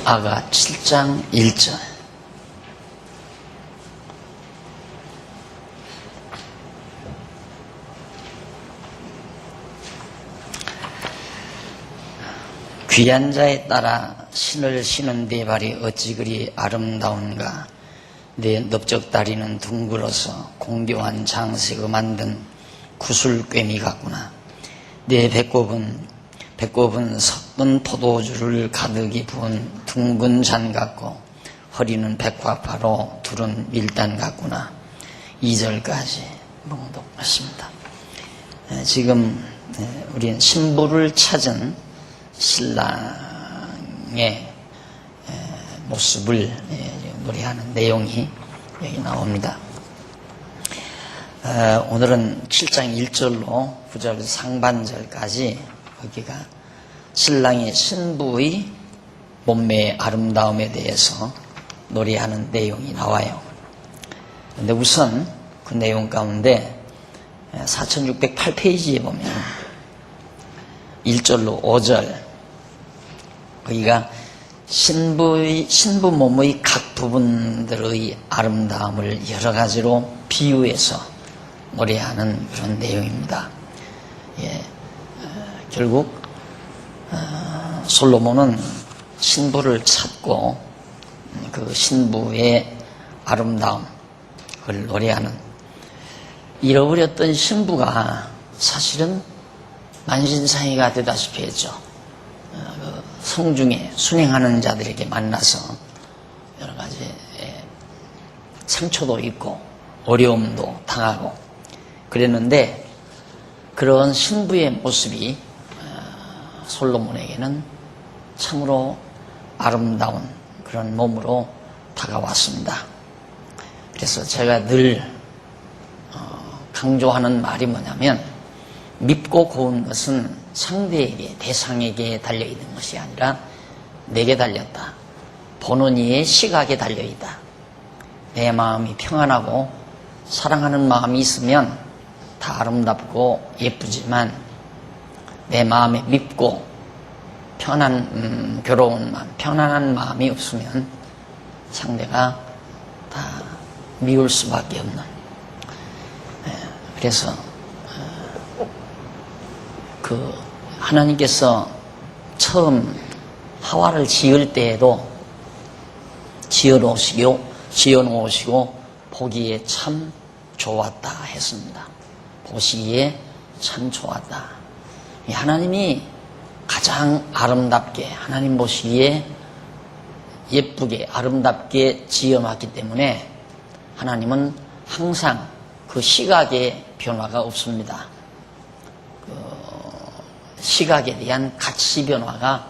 아가 7장 1절. 귀한 자에 따라 신을 신은 네 발이 어찌 그리 아름다운가. 네 넓적다리는 둥글어서 공교한 장색을 만든 구슬꿰미 같구나. 네 배꼽은 섞은 포도주를 가득히 부은 둥근 잔 같고 허리는 백화파로 두른 밀단 같구나. 2절까지 봉독했습니다. 지금 우리는 신부를 찾은 신랑의 모습을 노래하는 내용이 여기 나옵니다. 오늘은 7장 1절로 9절 상반절까지 여기가 신랑이 신부의 몸매의 아름다움에 대해서 노래하는 내용이 나와요. 그런데 우선 그 내용 가운데 4608페이지에 보면 1절로 5절 거기가 신부 몸의 각 부분들의 아름다움을 여러 가지로 비유해서 노래하는 그런 내용입니다. 결국 솔로몬은 신부를 찾고 그 신부의 아름다움을 노래하는, 잃어버렸던 신부가 사실은 만신창이가 되다시피 했죠. 성중에 순행하는 자들에게 만나서 여러 가지 상처도 있고 어려움도 당하고 그랬는데, 그런 신부의 모습이 솔로몬에게는 참으로 아름다운 그런 몸으로 다가왔습니다. 그래서 제가 늘 강조하는 말이 뭐냐면, 밉고 고운 것은 상대에게, 대상에게 달려있는 것이 아니라 내게 달렸다. 보는 이의 시각에 달려있다. 내 마음이 평안하고 사랑하는 마음이 있으면 다 아름답고 예쁘지만, 내 마음에 밉고 괴로운 마음, 편안한 마음이 없으면 상대가 다 미울 수밖에 없는. 그래서 하나님께서 처음 하와를 지을 때에도 지어놓으시고 보기에 참 좋았다 했습니다. 보시기에 참 좋았다. 하나님이 가장 아름답게, 하나님 보시기에 예쁘게 아름답게 지어놨기 때문에 하나님은 항상 그 시각의 변화가 없습니다. 시각에 대한 가치 변화가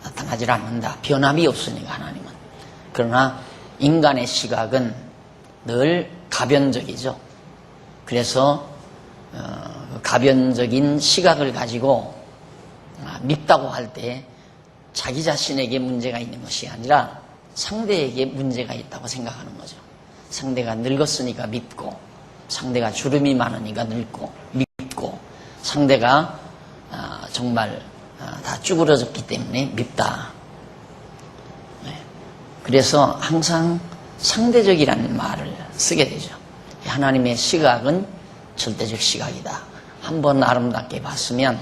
나타나질 않는다. 변함이 없으니까 하나님은. 그러나 인간의 시각은 늘 가변적이죠. 그래서 가변적인 시각을 가지고 밉다고 할 때 자기 자신에게 문제가 있는 것이 아니라 상대에게 문제가 있다고 생각하는 거죠. 상대가 늙었으니까 밉고, 상대가 주름이 많으니까 늙고 밉고, 상대가 정말 다 쭈그러졌기 때문에 밉다. 그래서 항상 상대적이라는 말을 쓰게 되죠. 하나님의 시각은 절대적 시각이다. 한번 아름답게 봤으면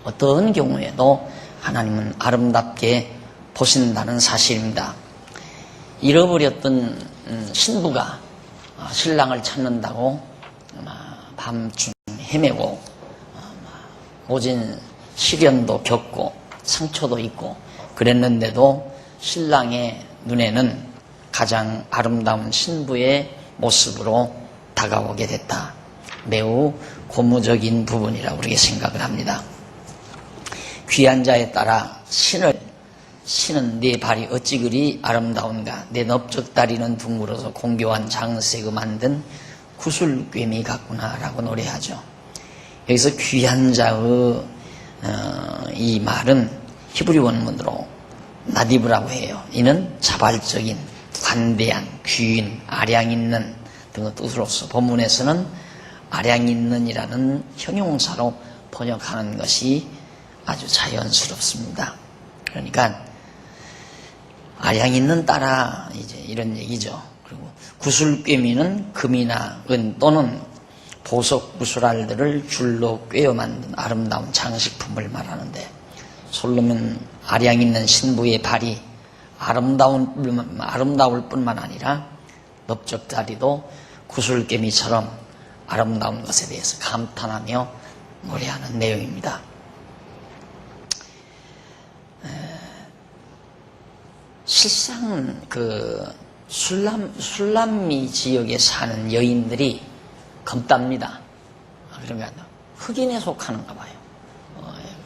어떤 경우에도 하나님은 아름답게 보신다는 사실입니다. 잃어버렸던 신부가 신랑을 찾는다고 밤중 헤매고 모진 시련도 겪고 상처도 있고 그랬는데도 신랑의 눈에는 가장 아름다운 신부의 모습으로 다가오게 됐다. 매우 고무적인 부분이라고 그렇게 생각을 합니다. 귀한 자에 따라 신은 네 발이 어찌 그리 아름다운가. 내 넓적다리는 둥글어서 공교한 장색을 만든 구슬꿰미 같구나 라고 노래하죠. 여기서 귀한 자의 이 말은 히브리 원문으로 나디브라고 해요. 이는 자발적인, 관대한, 귀인, 아량 있는 등의 뜻으로서 본문에서는 아량 있는이라는 형용사로 번역하는 것이 아주 자연스럽습니다. 그러니까 아량 있는 딸아, 이제 이런 얘기죠. 그리고 구슬꿰미는 금이나 은 또는 보석 구슬알들을 줄로 꿰어 만든 아름다운 장식품을 말하는데, 솔로몬 아량 있는 신부의 발이 아름다울 뿐만 아니라 넓적다리도 구슬깨미처럼 아름다운 것에 대해서 감탄하며 노래하는 내용입니다. 실상 그 술람미 지역에 사는 여인들이 검답니다. 그러니까 흑인에 속하는가 봐요.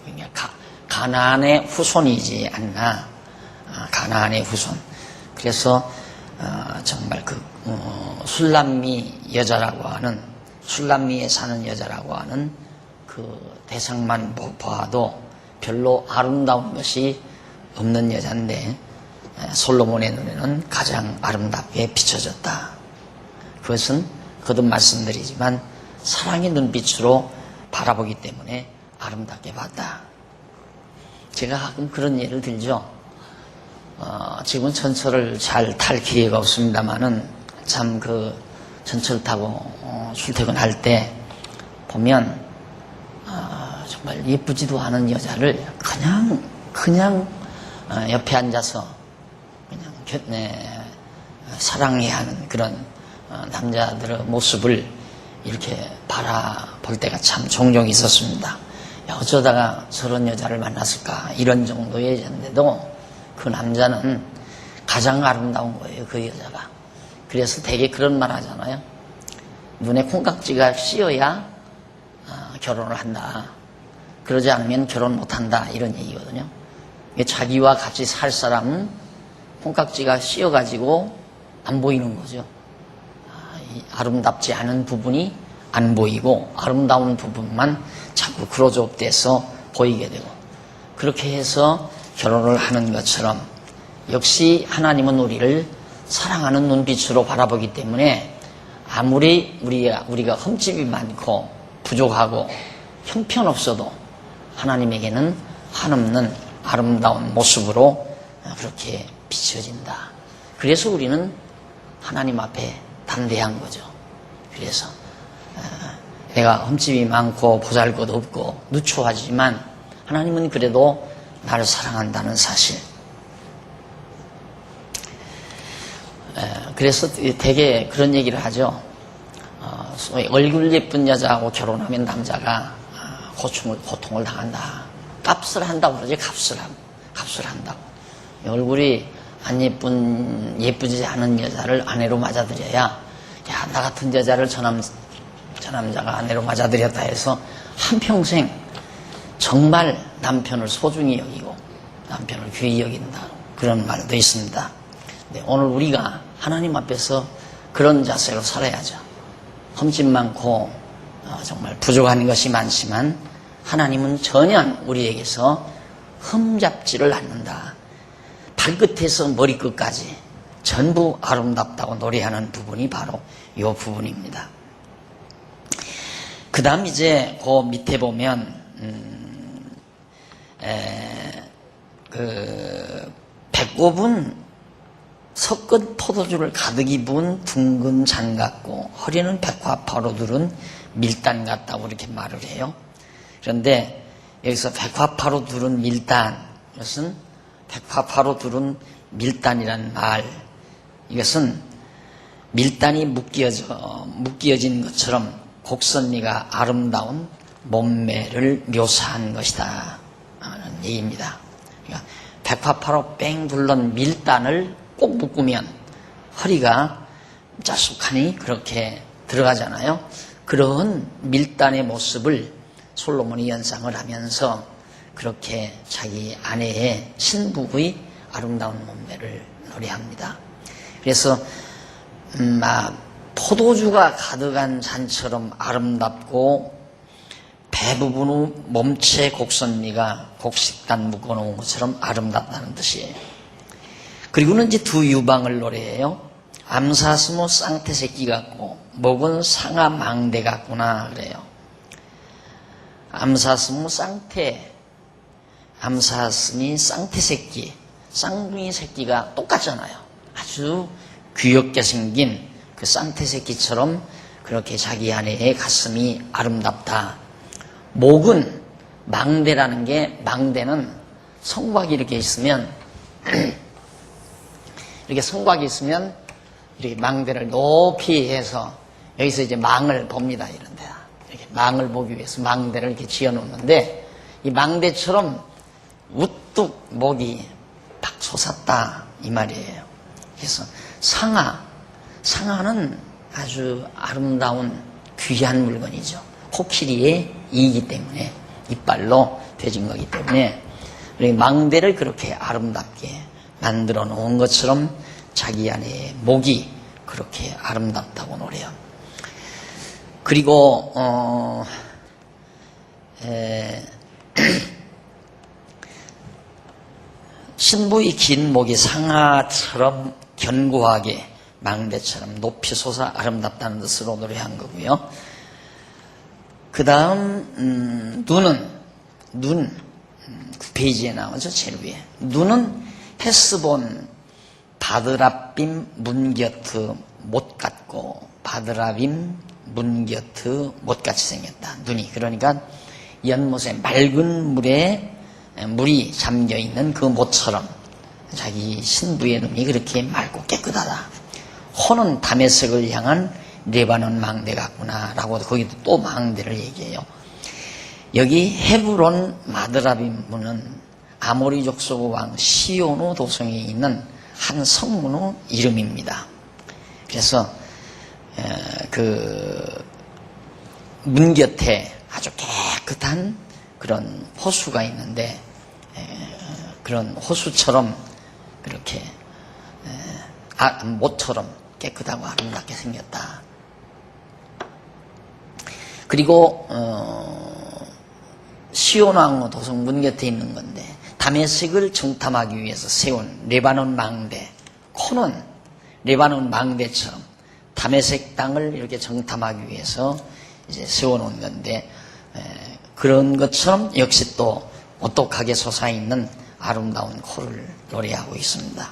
그러니까 가나안의 후손이지 않나. 가나안의 후손. 그래서 정말 그 술람미 여자라고 하는, 술람미에 사는 여자라고 하는 그 대상만 보아도 별로 아름다운 것이 없는 여자인데, 솔로몬의 눈에는 가장 아름답게 비춰졌다. 그것은 거듭 말씀드리지만 사랑의 눈빛으로 바라보기 때문에 아름답게 봤다. 제가 가끔 그런 예를 들죠. 지금 전철을 잘 탈 기회가 없습니다만은 참 그 전철 타고 출퇴근할 때 보면 정말 예쁘지도 않은 여자를 그냥 옆에 앉아서 그냥 사랑해야 하는 그런 남자들의 모습을 이렇게 바라볼 때가 참 종종 있었습니다. 어쩌다가 저런 여자를 만났을까, 이런 정도의 여자인데도 그 남자는 가장 아름다운 거예요, 그 여자가. 그래서 되게 그런 말 하잖아요. 눈에 콩깍지가 씌어야 결혼을 한다. 그러지 않으면 결혼 못한다, 이런 얘기거든요. 자기와 같이 살 사람은 콩깍지가 씌어가지고 안 보이는 거죠. 아름답지 않은 부분이 안 보이고 아름다운 부분만 자꾸 크로즈업돼서 보이게 되고, 그렇게 해서 결혼을 하는 것처럼 역시 하나님은 우리를 사랑하는 눈빛으로 바라보기 때문에 아무리 우리가 흠집이 많고 부족하고 형편없어도 하나님에게는 한없는 아름다운 모습으로 그렇게 비춰진다. 그래서 우리는 하나님 앞에 담대한 거죠. 그래서 내가 흠집이 많고 보잘것없고 누추하지만 하나님은 그래도 나를 사랑한다는 사실. 그래서 되게 그런 얘기를 하죠. 얼굴 예쁜 여자하고 결혼하면 남자가 고통을 당한다. 값을 한다고 그러지. 값을 한다고. 얼굴이 안 예쁘지 않은 여자를 아내로 맞아들여야, 야, 나 같은 여자를 저 남자가 아내로 맞아들였다 해서 한평생 정말 남편을 소중히 여기고 남편을 귀히 여긴다. 그런 말도 있습니다. 근데 오늘 우리가 하나님 앞에서 그런 자세로 살아야죠. 흠집 많고 정말 부족한 것이 많지만 하나님은 전혀 우리에게서 흠잡지를 않는다. 발끝에서 머리끝까지 전부 아름답다고 노래하는 부분이 바로 이 부분입니다. 그 다음 이제 그 밑에 보면 배꼽은 섞은 포도주를 가득히 부은 둥근 잔 같고 허리는 백화파로 두른 밀단 같다고 이렇게 말을 해요. 그런데 여기서 백화파로 두른 밀단, 이것은 백화파로 두른 밀단이란 말, 이것은 밀단이 묶여진 것처럼 곡선미가 아름다운 몸매를 묘사한 것이다 하는 얘기입니다. 그러니까 백화파로 뺑 둘른 밀단을 꼭 묶으면 허리가 짜숙하니 그렇게 들어가잖아요. 그런 밀단의 모습을 솔로몬이 연상을 하면서 그렇게 자기 아내의 신부의 아름다운 몸매를 노래합니다. 그래서 포도주가 가득한 잔처럼 아름답고 배 부분 후 몸체 곡선미가 곡식단 묶어놓은 것처럼 아름답다는 뜻이에요. 그리고는 이제 두 유방을 노래해요. 암사스모 쌍태 새끼 같고 목은 상아 망대 같구나 그래요. 암사스모 쌍태, 암사스니 쌍태 새끼. 쌍둥이 새끼가 똑같잖아요. 아주 귀엽게 생긴 그 쌍태 새끼처럼 그렇게 자기 아내의 가슴이 아름답다. 목은 망대라는 게, 망대는 성곽이 이렇게 있으면 이렇게 성곽이 있으면 이렇게 망대를 높이 해서 여기서 이제 망을 봅니다. 이런 데다 이렇게 망을 보기 위해서 망대를 이렇게 지어 놓는데, 이 망대처럼 우뚝 목이 팍 솟았다 이 말이에요. 그래서 상아는 아주 아름다운 귀한 물건이죠. 코끼리의 이이기 때문에, 이빨로 되진 거기 때문에 망대를 그렇게 아름답게 만들어 놓은 것처럼 자기 안에 목이 그렇게 아름답다고 노래요. 그리고 신부의 긴 목이 상아처럼 견고하게 망대처럼 높이 솟아 아름답다는 뜻으로 노래한 거고요. 그 다음 눈 9페이지에 나오죠. 제일 위에. 눈은 헤스본 바드라빔 문겨트 못 같고, 바드라빔 문겨트 못같이 생겼다. 눈이. 그러니까 연못에 맑은 물에 물이 잠겨있는 그 못처럼 자기 신부의 눈이 그렇게 맑고 깨끗하다. 호는 다메섹을 향한 레바논 망대 같구나 라고 거기도 또 망대를 얘기해요. 여기 헤브론 마드라빔 문은 아모리 족속 왕 시온의 도성에 있는 한 성문의 이름입니다. 그래서 그 문 곁에 아주 깨끗한 그런 호수가 있는데, 그런 호수처럼 그렇게 못처럼 깨끗하고 아름답게 생겼다. 그리고 시온 왕의 도성 문 곁에 있는 건데, 다메섹을 정탐하기 위해서 세운 레바논 망대, 코는 레바논 망대처럼 다메섹 땅을 이렇게 정탐하기 위해서 이제 세워놓은 건데, 그런 것처럼 역시 또 오똑하게 솟아있는 아름다운 코를 노래하고 있습니다.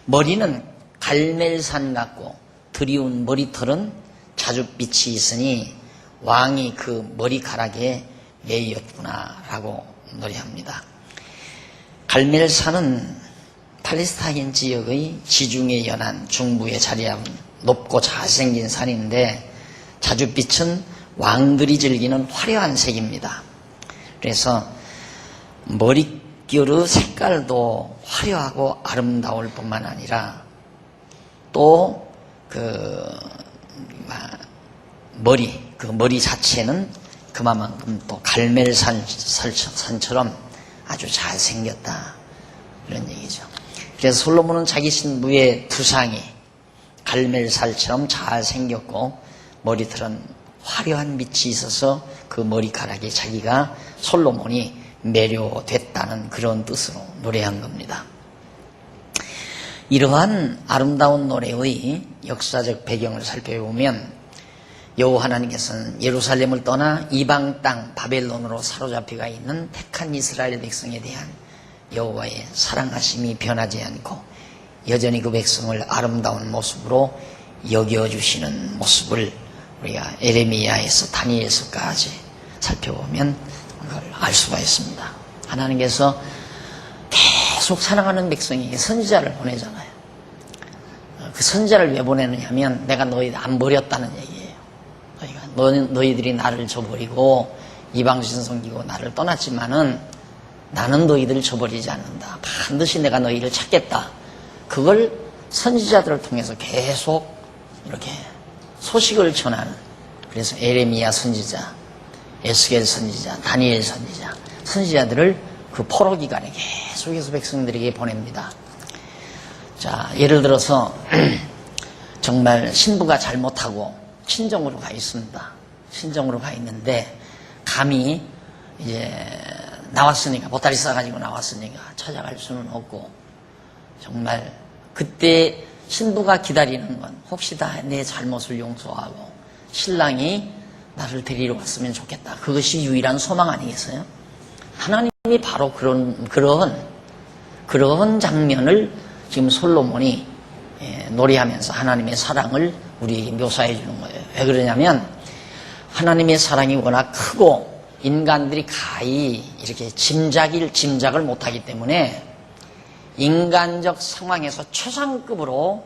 머리는 갈멜산 같고 드리운 머리털은 자줏빛이 있으니 왕이 그 머리카락에 매였구나 라고 노래합니다. 갈멜산은 팔레스타인 지역의 지중해 연안 중부에 자리한 높고 잘생긴 산인데, 자줏빛은 왕들이 즐기는 화려한 색입니다. 그래서 머릿결의 색깔도 화려하고 아름다울 뿐만 아니라 또 머리 자체는 그만큼 또 갈멜산처럼 아주 잘생겼다, 이런 얘기죠. 그래서 솔로몬은 자기 신부의 두상이 갈멜살처럼 잘생겼고 머리털은 화려한 빛이 있어서 그 머리카락에 자기가 솔로몬이 매료됐다는 그런 뜻으로 노래한 겁니다. 이러한 아름다운 노래의 역사적 배경을 살펴보면, 여호와 하나님께서는 예루살렘을 떠나 이방 땅 바벨론으로 사로잡혀가 있는 택한 이스라엘 백성에 대한 여호와의 사랑하심이 변하지 않고 여전히 그 백성을 아름다운 모습으로 여겨주시는 모습을 우리가 에레미야에서 다니엘서까지 살펴보면 그걸 알 수가 있습니다. 하나님께서 계속 사랑하는 백성에게 선지자를 보내잖아요. 그 선지자를 왜 보내느냐면, 내가 너희들 안 버렸다는 얘기예요. 너희들이 나를 저버리고 이방신 섬기고 나를 떠났지만은 나는 너희들을 저버리지 않는다. 반드시 내가 너희를 찾겠다. 그걸 선지자들을 통해서 계속 이렇게 소식을 전하는, 그래서 에레미야 선지자, 에스겔 선지자, 다니엘 선지자, 선지자들을 그 포로 기간에 계속해서 백성들에게 보냅니다. 자, 예를 들어서 정말 신부가 잘못하고 친정으로 가 있습니다. 친정으로 가 있는데 감히 이제 나왔으니까, 보따리 싸가지고 나왔으니까 찾아갈 수는 없고, 정말 그때 신부가 기다리는 건 혹시 다 내 잘못을 용서하고 신랑이 나를 데리러 왔으면 좋겠다. 그것이 유일한 소망 아니겠어요? 하나님이 바로 그런 그런 장면을 지금 솔로몬이 노래하면서 하나님의 사랑을 우리에게 묘사해 주는 거예요. 왜 그러냐면 하나님의 사랑이 워낙 크고 인간들이 가히 이렇게 짐작을 못하기 때문에 인간적 상황에서 최상급으로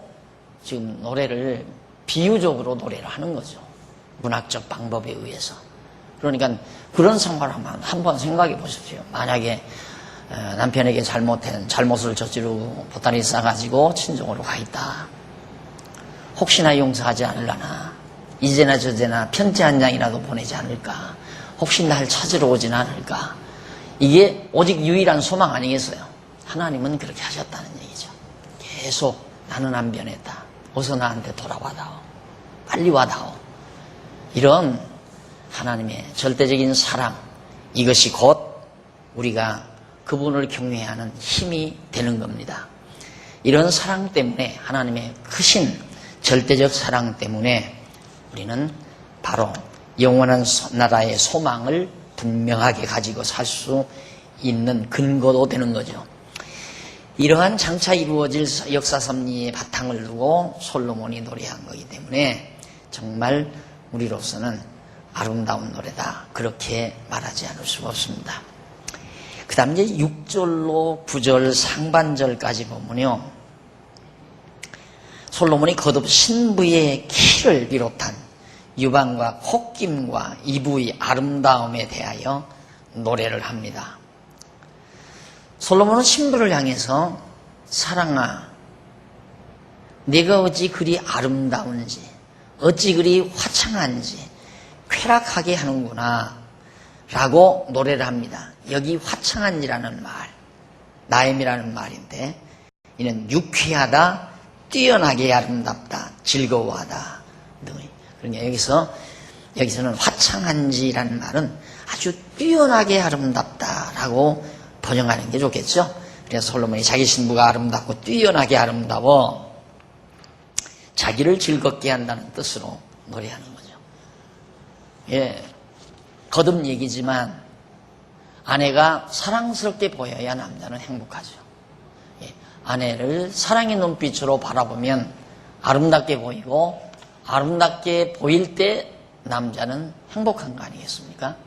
지금 노래를 비유적으로 노래를 하는 거죠. 문학적 방법에 의해서. 그러니까 그런 상황을 한번 생각해 보십시오. 만약에 남편에게 잘못을 저지르고 보따리 싸가지고 친정으로 가 있다. 혹시나 용서하지 않으려나. 이제나 저제나 편지 한 장이라도 보내지 않을까. 혹시 날 찾으러 오진 않을까. 이게 오직 유일한 소망 아니겠어요? 하나님은 그렇게 하셨다는 얘기죠. 계속 나는 안 변했다. 어서 나한테 돌아와다오. 빨리 와다오. 이런 하나님의 절대적인 사랑, 이것이 곧 우리가 그분을 경외하는 힘이 되는 겁니다. 이런 사랑 때문에, 하나님의 크신 절대적 사랑 때문에 우리는 바로 영원한 나라의 소망을 분명하게 가지고 살 수 있는 근거도 되는 거죠. 이러한 장차 이루어질 역사 섭리의 바탕을 두고 솔로몬이 노래한 거기 때문에 정말 우리로서는 아름다운 노래다, 그렇게 말하지 않을 수가 없습니다. 그 다음 이제 6절로 9절 상반절까지 보면요, 솔로몬이 거듭 신부의 키를 비롯한 유방과 콧김과 이부의 아름다움에 대하여 노래를 합니다. 솔로몬은 신부를 향해서 사랑아, 네가 어찌 그리 아름다운지, 어찌 그리 화창한지 쾌락하게 하는구나 라고 노래를 합니다. 여기 화창한지라는 말, 나엠이라는 말인데, 이는 유쾌하다, 뛰어나게 아름답다, 즐거워하다 등의. 그러니까 여기서는 화창한지라는 말은 아주 뛰어나게 아름답다라고 번역하는 게 좋겠죠. 그래서 솔로몬이 자기 신부가 아름답고 뛰어나게 아름다워 자기를 즐겁게 한다는 뜻으로 노래하는 거죠. 예, 거듭 얘기지만 아내가 사랑스럽게 보여야 남자는 행복하죠. 예, 아내를 사랑의 눈빛으로 바라보면 아름답게 보이고, 아름답게 보일 때 남자는 행복한 거 아니겠습니까?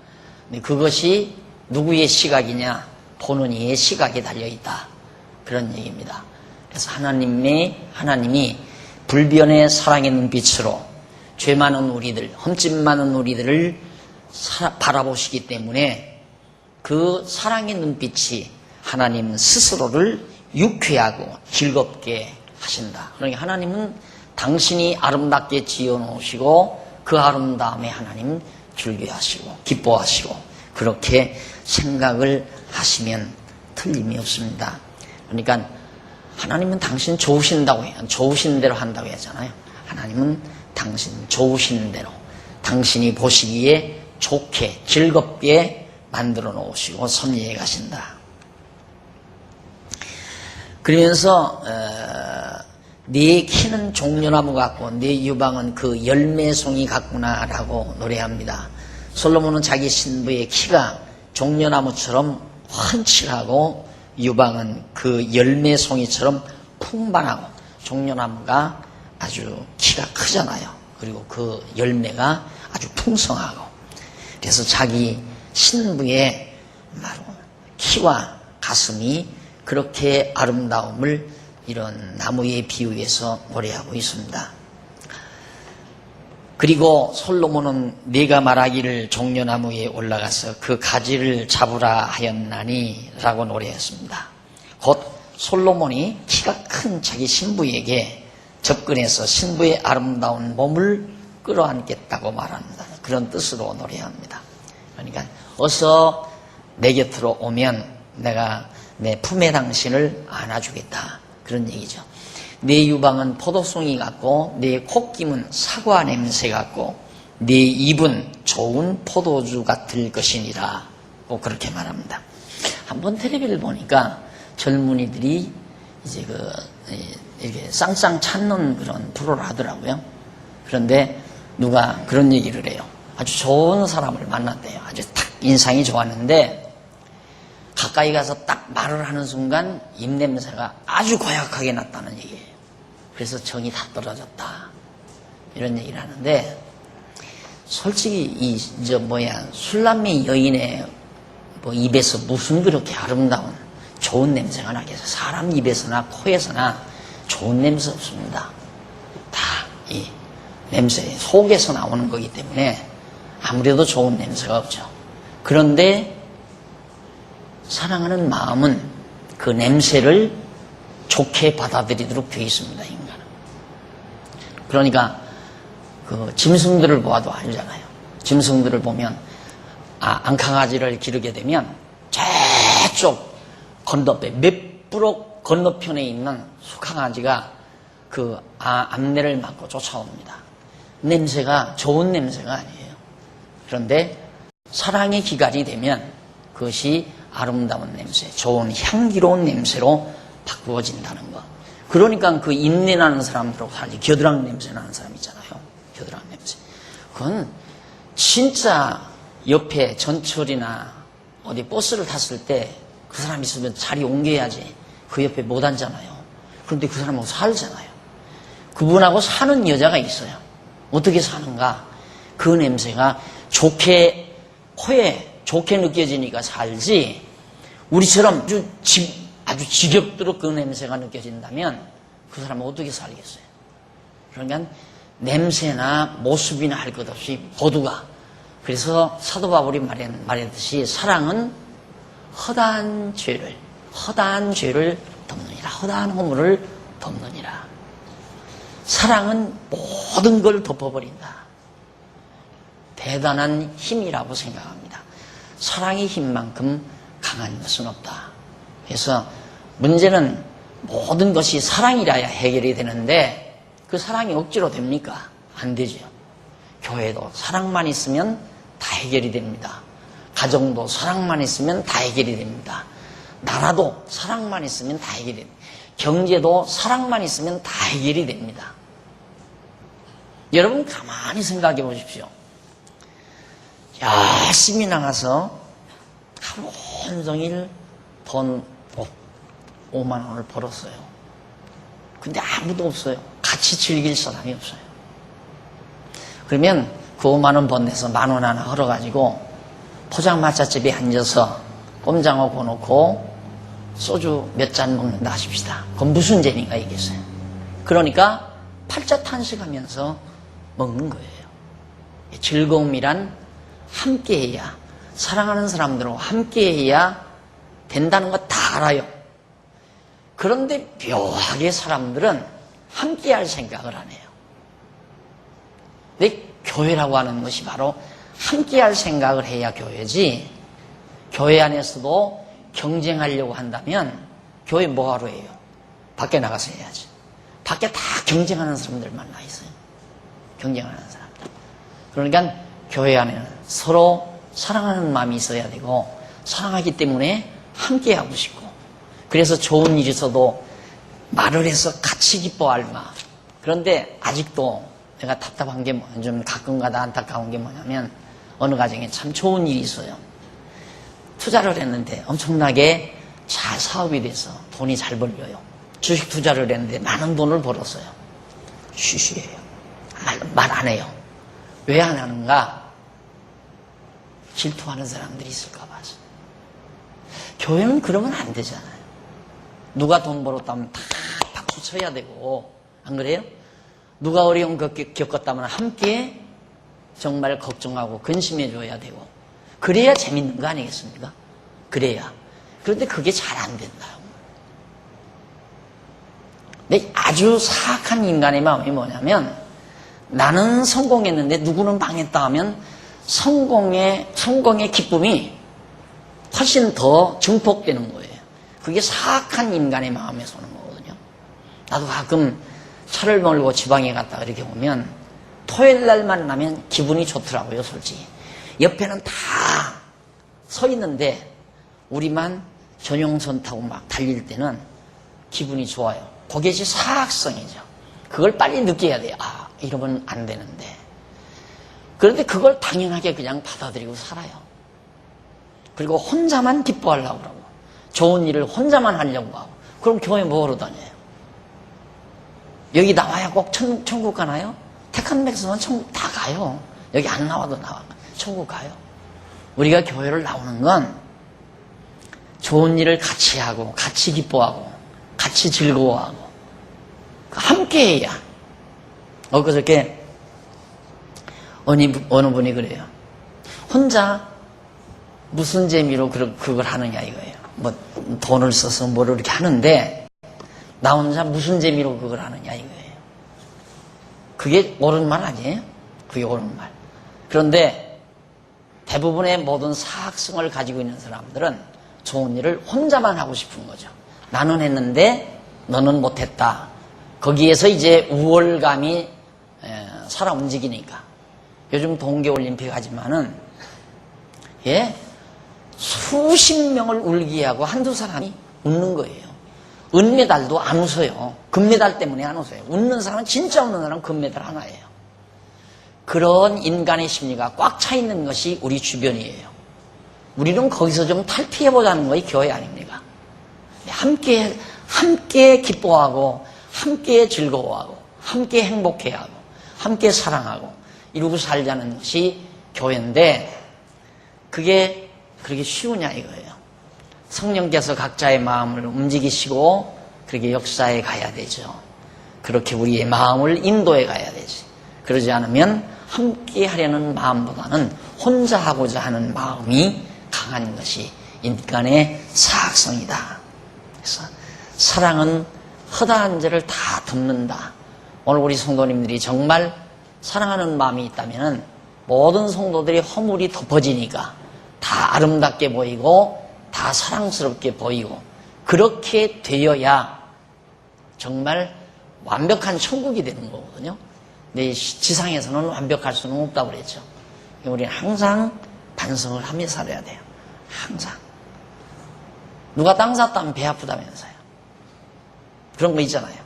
근데 그것이 누구의 시각이냐? 보는 이의 시각에 달려있다. 그런 얘기입니다. 그래서 하나님이 불변의 사랑의 눈빛으로 죄 많은 우리들, 흠집 많은 우리들을 바라보시기 때문에 그 사랑의 눈빛이 하나님 스스로를 유쾌하고 즐겁게 하신다. 그러니까 하나님은 당신이 아름답게 지어놓으시고 그 아름다움에 하나님 즐겨하시고 기뻐하시고 그렇게 생각을 하시면 틀림이 없습니다. 그러니까 하나님은 당신 좋으신다고 해요. 좋으신 대로 한다고 했잖아요. 하나님은 당신 좋으신 대로, 당신이 보시기에 좋게 즐겁게 만들어 놓으시고 섭리해 가신다. 그러면서 네 키는 종려나무 같고 네 유방은 그 열매송이 같구나 라고 노래합니다. 솔로몬은 자기 신부의 키가 종려나무처럼 환칠하고 유방은 그 열매송이처럼 풍만하고, 종려나무가 아주 키가 크잖아요. 그리고 그 열매가 아주 풍성하고, 그래서 자기 신부의 바로 키와 가슴이 그렇게 아름다움을 이런 나무에 비유해서 노래하고 있습니다. 그리고 솔로몬은 네가 말하기를 종려나무에 올라가서 그 가지를 잡으라 하였나니 라고 노래했습니다. 곧 솔로몬이 키가 큰 자기 신부에게 접근해서 신부의 아름다운 몸을 끌어안겠다고 말합니다. 그런 뜻으로 노래합니다. 그러니까 어서 내 곁으로 오면 내가 내 품에 당신을 안아주겠다, 그런 얘기죠. 내 유방은 포도송이 같고 내 콧김은 사과 냄새 같고 내 입은 좋은 포도주 같을 것이니라, 꼭 그렇게 말합니다. 한번 텔레비를 보니까 젊은이들이 이제 이렇게 쌍쌍 찾는 그런 프로를 하더라고요. 그런데 누가 그런 얘기를 해요. 아주 좋은 사람을 만났대요. 아주 딱 인상이 좋았는데 가까이 가서 딱 말을 하는 순간 입냄새가 아주 고약하게 났다는 얘기예요. 그래서 정이 다 떨어졌다. 이런 얘기를 하는데, 솔직히 술남미 여인의 입에서 무슨 그렇게 아름다운 좋은 냄새가 나겠어요. 사람 입에서나 코에서나 좋은 냄새 없습니다. 다 이 냄새 속에서 나오는 거기 때문에 아무래도 좋은 냄새가 없죠. 그런데 사랑하는 마음은 그 냄새를 좋게 받아들이도록 되어 있습니다, 인간은. 그러니까 그 짐승들을 보아도 알잖아요. 짐승들을 보면 앙카가지를 기르게 되면 저쪽 건너편 몇 브록 건너편에 있는 수강아지가 그 암내를 맡고 쫓아옵니다. 냄새가 좋은 냄새가 아니에요. 그런데 사랑의 기간이 되면 그것이 아름다운 냄새, 좋은 향기로운 냄새로 바꾸어진다는 것. 그러니까 그 인내 나는 사람들하고 사실 겨드랑이 냄새 나는 사람 있잖아요. 겨드랑이 냄새. 그건 진짜 옆에 전철이나 어디 버스를 탔을 때 그 사람 있으면 자리 옮겨야지 그 옆에 못 앉잖아요. 그런데 그 사람하고 살잖아요. 그분하고 사는 여자가 있어요. 어떻게 사는가? 그 냄새가 좋게 코에 좋게 느껴지니까 살지, 우리처럼 아주 지겹도록 그 냄새가 느껴진다면 그 사람은 어떻게 살겠어요? 그러니까 냄새나 모습이나 할 것 없이 모두가, 그래서 사도 바울이 말했듯이 사랑은 허다한 죄를 덮느니라. 허다한 허물을 덮느니라. 사랑은 모든 걸 덮어버린다. 대단한 힘이라고 생각합니다. 사랑의 힘만큼 강한 것은 없다. 그래서 문제는 모든 것이 사랑이라야 해결이 되는데 그 사랑이 억지로 됩니까? 안 되죠. 교회도 사랑만 있으면 다 해결이 됩니다. 가정도 사랑만 있으면 다 해결이 됩니다. 나라도 사랑만 있으면 다 해결이 됩니다. 경제도 사랑만 있으면 다 해결이 됩니다. 여러분 가만히 생각해 보십시오. 열심히 나가서 하루 온종일 돈 5만 원을 벌었어요. 근데 아무도 없어요. 같이 즐길 사람이 없어요. 그러면 그 5만 원 번 내서 10,000원 하나 헐어가지고 포장마차집에 앉아서 꼼장어 구워놓고 소주 몇 잔 먹는다 하십시다. 그건 무슨 재미가 있겠어요? 그러니까 팔자탄식하면서 먹는 거예요. 즐거움이란 함께해야, 사랑하는 사람들하고 함께해야 된다는 거 다 알아요. 그런데 묘하게 사람들은 함께할 생각을 안 해요. 근데 교회라고 하는 것이 바로 함께할 생각을 해야 교회지, 교회 안에서도 경쟁하려고 한다면 교회 뭐하러 해요? 밖에 나가서 해야지. 밖에 다 경쟁하는 사람들 만나 있어요. 경쟁하는 사람들. 그러니까 교회 안에는 서로 사랑하는 마음이 있어야 되고, 사랑하기 때문에 함께하고 싶고, 그래서 좋은 일이 있어도 말을 해서 같이 기뻐할 마음. 그런데 아직도 내가 답답한 게 좀 가끔가다 안타까운 게 뭐냐면, 어느 가정에 참 좋은 일이 있어요. 투자를 했는데 엄청나게 잘 사업이 돼서 돈이 잘 벌려요. 주식 투자를 했는데 많은 돈을 벌었어요. 쉬쉬해요. 말 안 해요. 왜 안 하는가? 질투하는 사람들이 있을까 봐서. 교회는 그러면 안 되잖아요. 누가 돈 벌었다면 다 박수 쳐야 되고, 안 그래요? 누가 어려움 겪었다면 함께 정말 걱정하고 근심해줘야 되고, 그래야 재밌는 거 아니겠습니까? 그래야. 그런데 그게 잘 안 된다. 근데 아주 사악한 인간의 마음이 뭐냐면, 나는 성공했는데 누구는 망했다 하면 성공의 기쁨이 훨씬 더 증폭되는 거예요. 그게 사악한 인간의 마음에서 오는 거거든요. 나도 가끔 차를 몰고 지방에 갔다 이렇게 오면 토요일 날 만나면 기분이 좋더라고요, 솔직히. 옆에는 다 서 있는데 우리만 전용선 타고 막 달릴 때는 기분이 좋아요. 그것이 사악성이죠. 그걸 빨리 느껴야 돼요. 아, 이러면 안 되는데. 그런데 그걸 당연하게 그냥 받아들이고 살아요. 그리고 혼자만 기뻐하려고 그러고. 좋은 일을 혼자만 하려고 하고, 그럼 교회 뭐하러 다녀요? 여기 나와야 꼭 천국 가나요? 택한 백성은 천국 다 가요. 여기 안 나와도 천국 가요. 우리가 교회를 나오는 건 좋은 일을 같이 하고, 같이 기뻐하고, 같이 즐거워하고, 함께 해야. 그저께 어느 분이 그래요. 혼자 무슨 재미로 그걸 하느냐 이거예요. 뭐 돈을 써서 뭐를 이렇게 하는데 나 혼자 무슨 재미로 그걸 하느냐 이거예요. 그게 옳은 말 아니에요? 그게 옳은 말. 그런데 대부분의 모든 사학성을 가지고 있는 사람들은 좋은 일을 혼자만 하고 싶은 거죠. 나는 했는데 너는 못했다. 거기에서 이제 우월감이 살아 움직이니까. 요즘 동계올림픽 하지만은 수십 명을 울게 하고 한두 사람이 웃는 거예요. 은메달도 안 웃어요. 금메달 때문에 안 웃어요. 웃는 사람은, 진짜 웃는 사람은 금메달 하나예요. 그런 인간의 심리가 꽉 차 있는 것이 우리 주변이에요. 우리는 거기서 좀 탈피해보자는 것이 교회 아닙니까? 함께 기뻐하고, 함께 즐거워하고, 함께 행복해하고, 함께 사랑하고, 이루고 살자는 것이 교회인데, 그게 그렇게 쉬우냐 이거예요. 성령께서 각자의 마음을 움직이시고 그렇게 역사에 가야 되죠. 그렇게 우리의 마음을 인도해 가야 되지. 그러지 않으면 함께 하려는 마음보다는 혼자 하고자 하는 마음이 강한 것이 인간의 사악성이다. 그래서 사랑은 허다한 죄를 다 덮는다. 오늘 우리 성도님들이 정말 사랑하는 마음이 있다면 모든 성도들의 허물이 덮어지니까 다 아름답게 보이고 다 사랑스럽게 보이고 그렇게 되어야 정말 완벽한 천국이 되는 거거든요. 근데 지상에서는 완벽할 수는 없다고 그랬죠. 우리는 항상 반성을 하며 살아야 돼요. 항상. 누가 땅 샀다면 배 아프다면서요. 그런 거 있잖아요.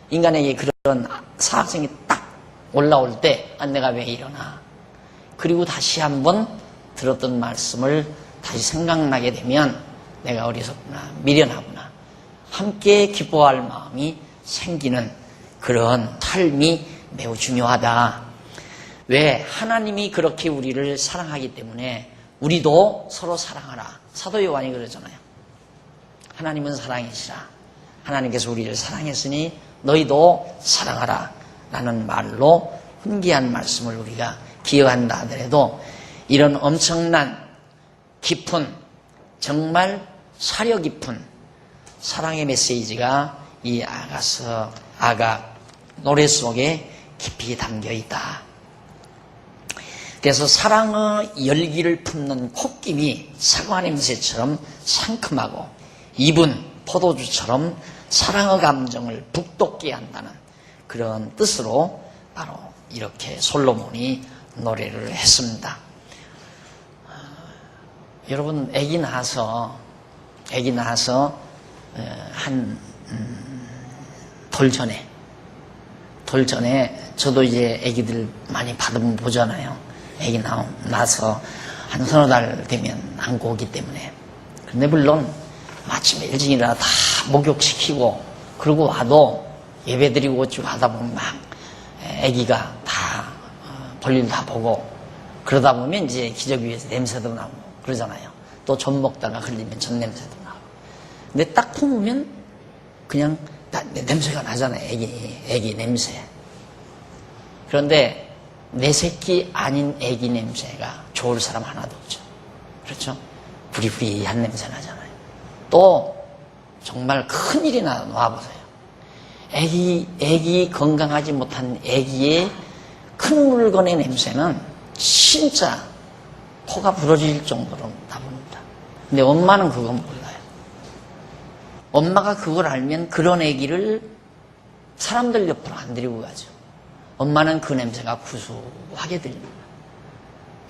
인간에게 그런 사악성이 딱 올라올 때 내가 왜 이러나. 그리고 다시 한번 들었던 말씀을 다시 생각나게 되면 내가 어리석구나, 미련하구나. 함께 기뻐할 마음이 생기는 그런 삶이 매우 중요하다. 왜? 하나님이 그렇게 우리를 사랑하기 때문에 우리도 서로 사랑하라. 사도 요한이 그러잖아요. 하나님은 사랑이시라. 하나님께서 우리를 사랑했으니 너희도 사랑하라. 라는 말로 훈계한 말씀을 우리가 기억한다 하더라도 이런 엄청난 깊은 정말 사려 깊은 사랑의 메시지가 이 아각 노래 속에 깊이 담겨 있다. 그래서 사랑의 열기를 품는 콧김이 사과 냄새처럼 상큼하고 입은 포도주처럼 사랑의 감정을 북돋게 한다는 그런 뜻으로 바로 이렇게 솔로몬이 노래를 했습니다. 여러분 아기 낳아서 한 돌 전에 저도 이제 아기들 많이 받으면 보잖아요. 아기 낳아서 한 서너 달 되면 안고 오기 때문에. 근데 물론 마침 일찍 일어나 다 목욕시키고 그러고 와도 예배 드리고 어쩌고 하다 보면 막 아기가 다 볼일 다 보고 그러다 보면 이제 기저귀에서 냄새도 나고 그러잖아요. 또 젖 먹다가 흘리면 젖 냄새도 나고. 근데 딱 품으면 그냥 냄새가 나잖아요. 애기 냄새. 그런데 내 새끼 아닌 애기 냄새가 좋을 사람 하나도 없죠. 그렇죠? 부리부리한 냄새 나잖아요. 또 정말 큰일이 놔보세요. 애기 건강하지 못한 애기의 큰 물건의 냄새는 진짜 코가 부러질 정도로 나봅니다. 근데 엄마는 그건 몰라요. 엄마가 그걸 알면 그런 애기를 사람들 옆으로 안 데리고 가죠. 엄마는 그 냄새가 구수하게 들립니다.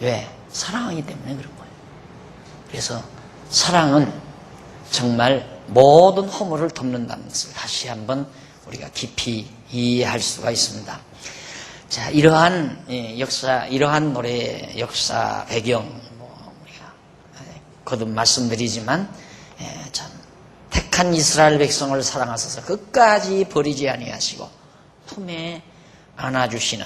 왜? 사랑하기 때문에 그런 거예요. 그래서 사랑은 정말 모든 허물을 덮는다는 것을 다시 한번 우리가 깊이 이해할 수가 있습니다. 자, 이러한 노래의 역사 배경, 우리가 거듭 말씀드리지만, 참, 택한 이스라엘 백성을 사랑하셔서 끝까지 버리지 아니하시고 품에 안아주시는,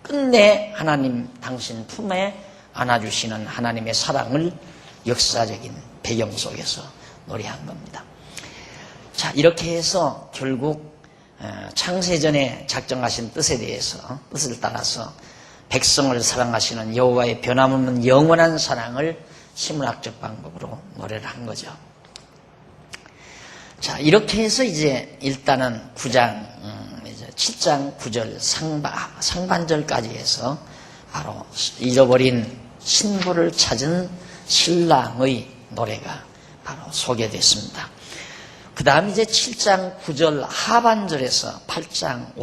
끝내 하나님 당신 품에 안아주시는 하나님의 사랑을 역사적인 배경 속에서 노래한 겁니다. 자, 이렇게 해서 결국 창세전에 작정하신 뜻에 대해서, 뜻을 따라서 백성을 사랑하시는 여호와의 변함없는 영원한 사랑을 시문학적 방법으로 노래를 한 거죠. 자, 이렇게 해서 이제 일단은 7장 9절 상반절까지 해서 바로 잃어버린 신부를 찾은 신랑의 노래가 바로 소개됐습니다. 그 다음 이제 7장 9절 하반절에서 8장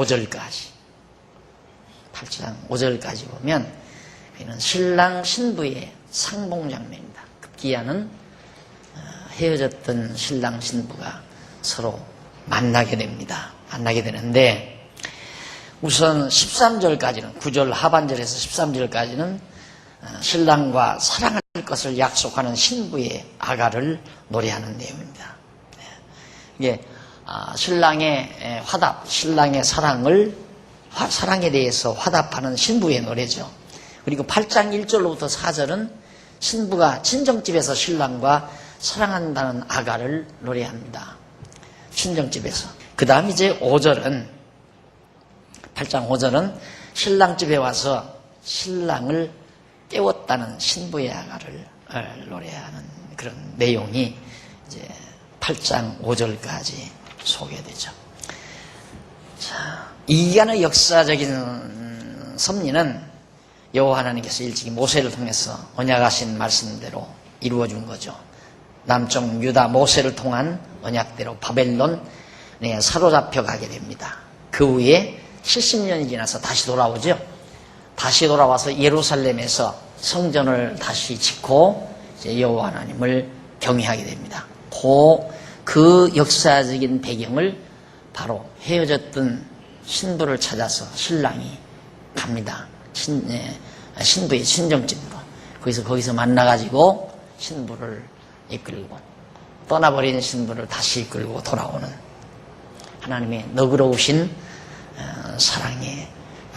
5절까지 보면 이는 신랑 신부의 상봉 장면입니다. 급기야는 헤어졌던 신랑 신부가 서로 만나게 됩니다. 만나게 되는데 우선 13절까지는 9절 하반절에서 13절까지는 신랑과 사랑할 것을 약속하는 신부의 아가를 노래하는 내용입니다. 이게 신랑의 화답, 신랑의 사랑에 대해서 화답하는 신부의 노래죠. 그리고 8장 1절로부터 4절은 신부가 친정집에서 신랑과 사랑한다는 아가를 노래합니다. 친정집에서. 그 다음 이제 5절은 8장 5절은 신랑집에 와서 신랑을 깨웠다는 신부의 아가를 노래하는 그런 내용이 이제 8장 5절까지 소개되죠. 자, 이간의 역사적인 섭리는 여호와 하나님께서 일찍이 모세를 통해서 언약하신 말씀대로 이루어준 거죠. 남쪽 유다 모세를 통한 언약대로 바벨론에 사로잡혀 가게 됩니다. 그 후에 70년이 지나서 다시 돌아오죠. 다시 돌아와서 예루살렘에서 성전을 다시 짓고 여호와 하나님을 경외하게 됩니다. 그 역사적인 배경을 바로 헤어졌던 신부를 찾아서 신랑이 갑니다. 신부의 친정집으로. 거기서 만나가지고 신부를 이끌고, 떠나버린 신부를 다시 이끌고 돌아오는 하나님의 너그러우신 사랑의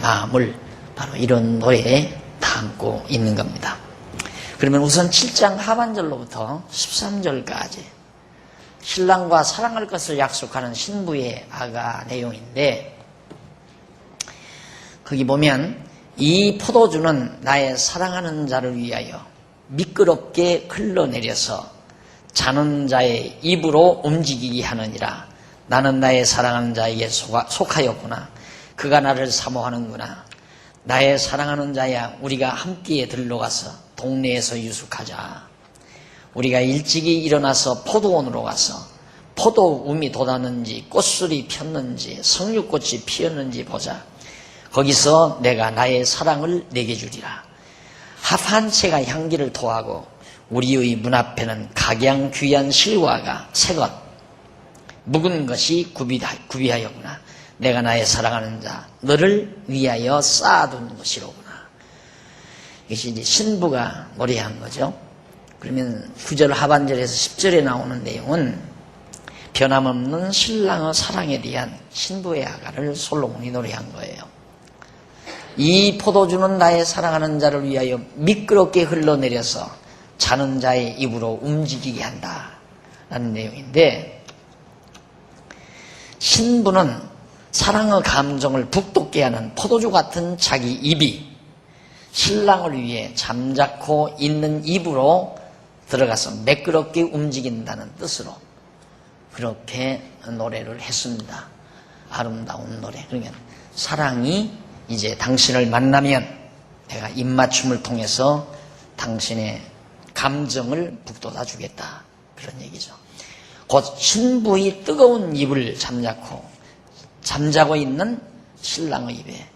마음을 바로 이런 노래에 담고 있는 겁니다. 그러면 우선 7장 하반절로부터 13절까지 신랑과 사랑할 것을 약속하는 신부의 아가 내용인데, 거기 보면 이 포도주는 나의 사랑하는 자를 위하여 미끄럽게 흘러내려서 자는 자의 입으로 움직이게 하느니라. 나는 나의 사랑하는 자에게 속하였구나. 그가 나를 사모하는구나. 나의 사랑하는 자야, 우리가 함께 들러가서 동네에서 유숙하자. 우리가 일찍이 일어나서 포도원으로 가서 포도움이 돋았는지 꽃술이 폈는지 석류꽃이 피었는지 보자. 거기서 내가 나의 사랑을 내게 주리라. 합한 채가 향기를 토하고 우리의 문 앞에는 각양 귀한 실과가 새것 묵은 것이 구비하였구나. 내가 나의 사랑하는 자 너를 위하여 쌓아둔 것이로구나. 이것이 이제 신부가 노래한 거죠. 그러면 9절 하반절에서 10절에 나오는 내용은 변함없는 신랑의 사랑에 대한 신부의 아가를 솔로몬이 노래한 거예요. 이 포도주는 나의 사랑하는 자를 위하여 미끄럽게 흘러내려서 자는 자의 입으로 움직이게 한다 라는 내용인데, 신부는 사랑의 감정을 북돋게 하는 포도주 같은 자기 입이 신랑을 위해 잠자코 있는 입으로 들어가서 매끄럽게 움직인다는 뜻으로 그렇게 노래를 했습니다. 아름다운 노래. 그러면 사랑이 이제 당신을 만나면 내가 입맞춤을 통해서 당신의 감정을 북돋아 주겠다. 그런 얘기죠. 곧 신부의 뜨거운 입을 잠자고 있는 신랑의 입에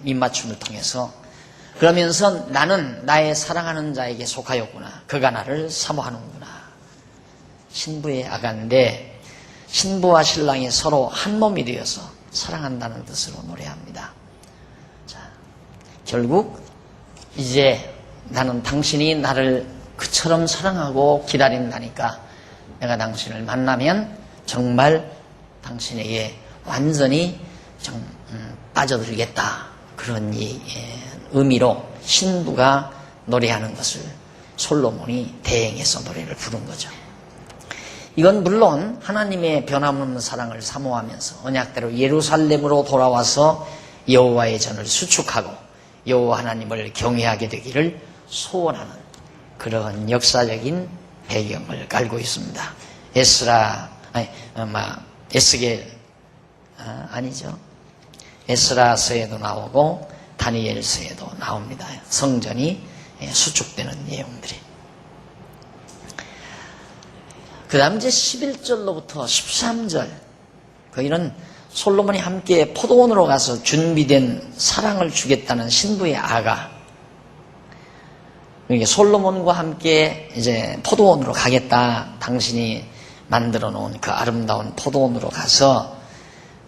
입맞춤을 통해서, 그러면서 나는 나의 사랑하는 자에게 속하였구나. 그가 나를 사모하는구나. 신부의 아가인데 신부와 신랑이 서로 한 몸이 되어서 사랑한다는 뜻으로 노래합니다. 자, 결국 이제 나는 당신이 나를 그처럼 사랑하고 기다린다니까 내가 당신을 만나면 정말 당신에게 완전히 빠져들겠다. 그런 의미로 신부가 노래하는 것을 솔로몬이 대행해서 노래를 부른 거죠. 이건 물론 하나님의 변함없는 사랑을 사모하면서 언약대로 예루살렘으로 돌아와서 여호와의 전을 수축하고 여호와 하나님을 경외하게 되기를 소원하는 그런 역사적인 배경을 깔고 있습니다. 에스라서에도 나오고 다니엘서에도 나옵니다. 성전이 수축되는 내용들이. 그 다음 이제 11절로부터 13절, 거기는 솔로몬이 함께 포도원으로 가서 준비된 사랑을 주겠다는 신부의 아가, 그러니까 솔로몬과 함께 이제 포도원으로 가겠다. 당신이 만들어 놓은 그 아름다운 포도원으로 가서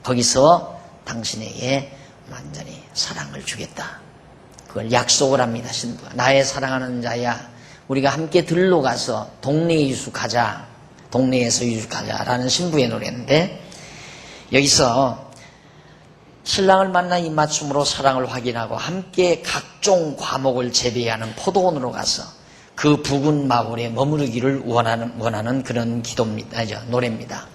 거기서 당신에게 완전히 사랑을 주겠다. 그걸 약속을 합니다. 신부가. 나의 사랑하는 자야, 우리가 함께 들로 가서 동네에 유숙하자. 동네에서 유숙하자라는 신부의 노래인데, 여기서 신랑을 만나 입맞춤으로 사랑을 확인하고 함께 각종 과목을 재배하는 포도원으로 가서 그 붉은 마을에 머무르기를 원하는 그런 기도입니다. 노래입니다.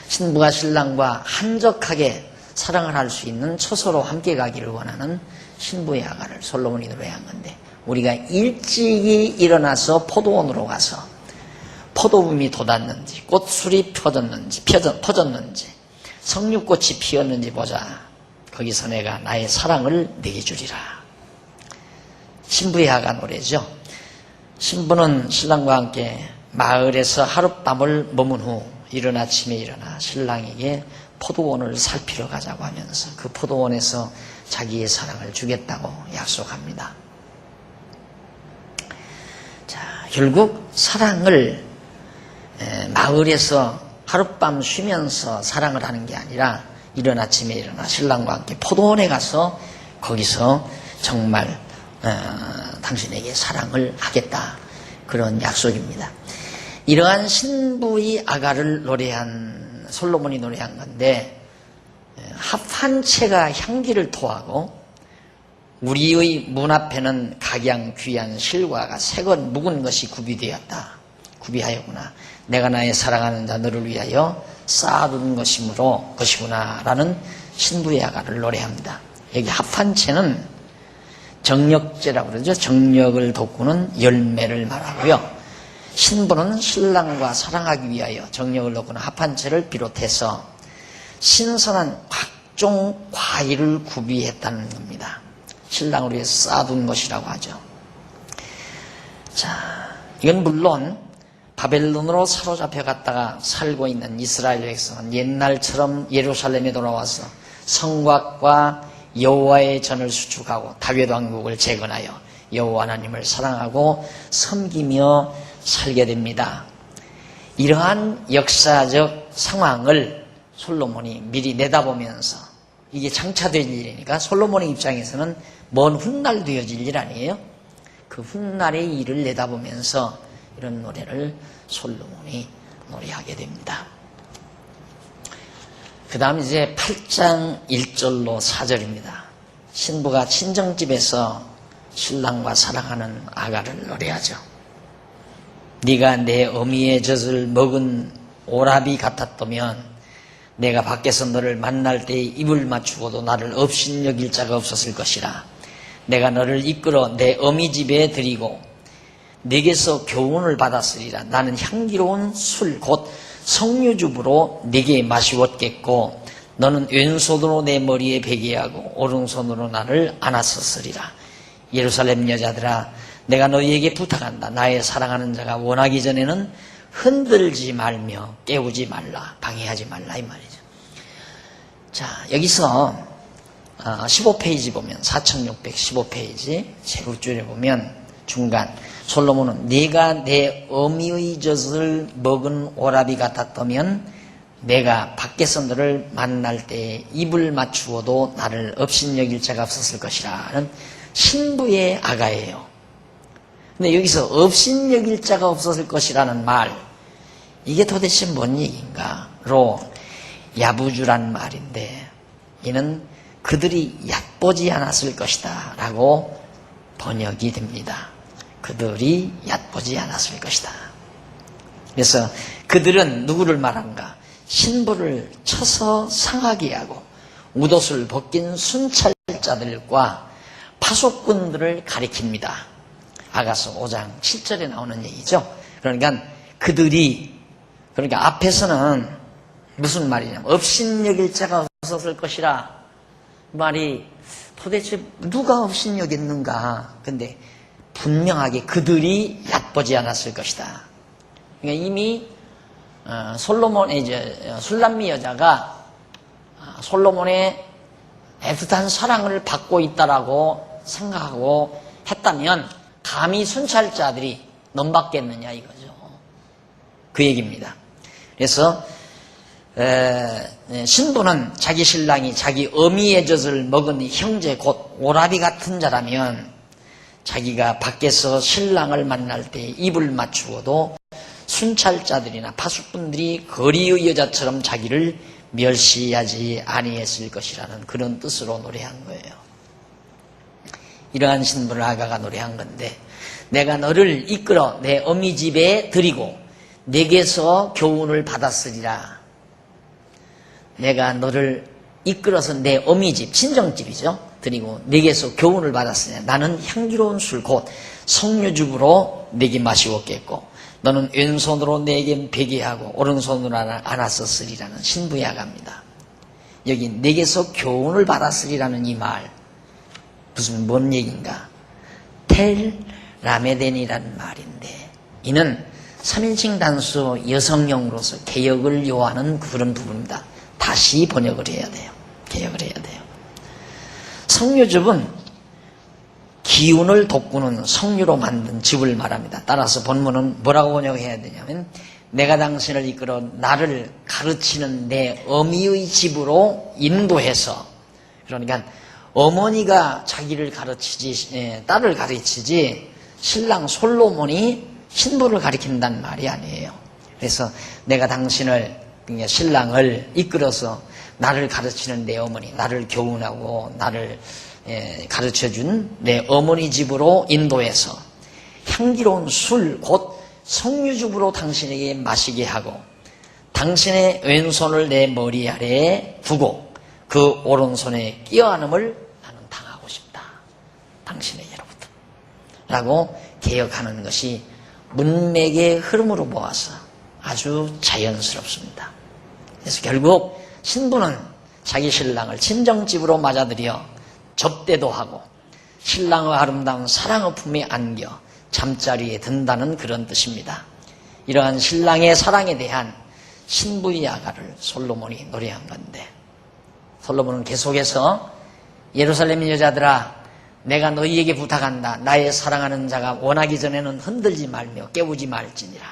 신부가 신랑과 한적하게 사랑을 할 수 있는 처소로 함께 가기를 원하는 신부의 아가를 솔로몬이 노래한 건데, 우리가 일찍이 일어나서 포도원으로 가서 포도붐이 돋았는지, 꽃술이 퍼졌는지, 석류꽃이 피었는지 보자. 거기서 내가 나의 사랑을 내게 주리라. 신부의 아가 노래죠. 신부는 신랑과 함께 마을에서 하룻밤을 머문 후 이른 아침에 일어나 신랑에게 포도원을 살피러 가자고 하면서 그 포도원에서 자기의 사랑을 주겠다고 약속합니다. 자, 결국 사랑을 마을에서 하룻밤 쉬면서 사랑을 하는 게 아니라 이른 아침에 일어나 신랑과 함께 포도원에 가서 거기서 정말 당신에게 사랑을 하겠다. 그런 약속입니다. 이러한 신부의 아가를 노래한 솔로몬이 노래한 건데, 합 한 채가 향기를 토하고 우리의 문 앞에는 각양 귀한 실과가 새건 묵은 것이 구비하였구나. 내가 나의 사랑하는 자 너를 위하여 쌓아둔 것이구나 라는 신부의 아가를 노래합니다. 여기 합 한 채는 정력제라고 그러죠. 정력을 돋구는 열매를 말하고요. 신부는 신랑과 사랑하기 위하여 정력을 돋구는 합 한 채를 비롯해서 신선한 각종 과일을 구비했다는 겁니다. 신랑을 위해서 쌓아둔 것이라고 하죠. 자, 이건 물론 바벨론으로 사로잡혀 갔다가 살고 있는 이스라엘 백성은 옛날처럼 예루살렘에 돌아와서 성곽과 여호와의 전을 수축하고 다윗 왕국을 재건하여 여호와 하나님을 사랑하고 섬기며 살게 됩니다. 이러한 역사적 상황을 솔로몬이 미리 내다보면서, 이게 장차될 일이니까 솔로몬의 입장에서는 먼 훗날 되어질 일 아니에요? 그 훗날의 일을 내다보면서 이런 노래를 솔로몬이 노래하게 됩니다. 그 다음 이제 8장 1절로 4절입니다. 신부가 친정집에서 신랑과 사랑하는 아가를 노래하죠. 네가 내 어미의 젖을 먹은 오라비 같았다면 내가 밖에서 너를 만날 때에 입을 맞추고도 나를 업신여길 자가 없었을 것이라. 내가 너를 이끌어 내 어미 집에 들이고 네게서 교훈을 받았으리라. 나는 향기로운 술 곧 석류즙으로 네게 마시웠겠고 너는 왼손으로 내 머리에 베개하고 오른손으로 나를 안았었으리라. 예루살렘 여자들아, 내가 너희에게 부탁한다. 나의 사랑하는 자가 원하기 전에는 흔들지 말며 깨우지 말라, 방해하지 말라 이 말이죠. 자, 여기서 15페이지 보면 4615페이지 제국줄에 보면 중간 솔로몬은 네가 내 어미의 젖을 먹은 오라비 같았다면 내가 밖에서 너를 만날 때에 입을 맞추어도 나를 업신여길 자가 없었을 것이라는 신부의 아가예요. 근데 여기서 업신여길 자가 없었을 것이라는 말, 이게 도대체 뭔 얘기인가로 야부주란 말인데, 이는 그들이 얕보지 않았을 것이다 라고 번역이 됩니다. 그들이 얕보지 않았을 것이다. 그래서 그들은 누구를 말하는가? 신부를 쳐서 상하게 하고 웃옷을 벗긴 순찰자들과 파수꾼들을 가리킵니다. 아가서 5장 7절에 나오는 얘기죠. 그러니까 그들이, 그러니까 앞에서는 무슨 말이냐면 업신여길 자가 없었을 것이라, 말이 도대체 누가 업신여겼는가. 근데 분명하게 그들이 얕보지 않았을 것이다. 그러니까 이미 솔로몬의 이제 술람미 여자가 솔로몬의 애틋한 사랑을 받고 있다라고 생각하고 했다면 감히 순찰자들이 넘받겠느냐 이거죠. 그 얘기입니다. 그래서 신부는 자기 신랑이 자기 어미의 젖을 먹은 형제 곧 오라비 같은 자라면 자기가 밖에서 신랑을 만날 때 입을 맞추어도 순찰자들이나 파수꾼들이 거리의 여자처럼 자기를 멸시하지 아니했을 것이라는 그런 뜻으로 노래한 거예요. 이러한 신부를 아가가 노래한 건데, 내가 너를 이끌어 내 어미 집에 들이고 내게서 교훈을 받았으리라. 내가 너를 이끌어서 내 어미 집, 친정집이죠, 드리고 내게서 교훈을 받았으니 나는 향기로운 술 곧 석류즙으로 내게 마시었겠고 너는 왼손으로 내게 베개하고 오른손으로 안았었으리라는 신부의 아가입니다. 여기 내게서 교훈을 받았으리라는 이 말, 무슨 뭔 얘기인가? 텔 라메덴이라는 말인데, 이는 3인칭 단수 여성용으로서 개역을 요하는 그런 부분입니다. 다시 번역을 해야 돼요. 개역을 해야 돼요. 석류즙은 기운을 돋구는 석류로 만든 즙을 말합니다. 따라서 본문은 뭐라고 번역해야 되냐면, 내가 당신을 이끌어 나를 가르치는 내 어미의 집으로 인도해서, 그러니까 어머니가 자기를 가르치지, 딸을 가르치지 신랑 솔로몬이 신부를 가리킨다는 말이 아니에요. 그래서 내가 당신을, 신랑을 이끌어서 나를 가르치는 내 어머니, 나를 교훈하고 나를 가르쳐준 내 어머니 집으로 인도해서 향기로운 술 곧 석류즙으로 당신에게 마시게 하고 당신의 왼손을 내 머리 아래에 두고 그 오른손에 끼어안음을 나는 당하고 싶다. 당신에게로부터 라고 개혁하는 것이 문맥의 흐름으로 보아서 아주 자연스럽습니다. 그래서 결국 신부는 자기 신랑을 친정집으로 맞아들여 접대도 하고 신랑의 아름다운 사랑의 품에 안겨 잠자리에 든다는 그런 뜻입니다. 이러한 신랑의 사랑에 대한 신부의 아가를 솔로몬이 노래한 건데, 솔로몬은 계속해서 예루살렘 여자들아, 내가 너희에게 부탁한다. 나의 사랑하는 자가 원하기 전에는 흔들지 말며 깨우지 말지니라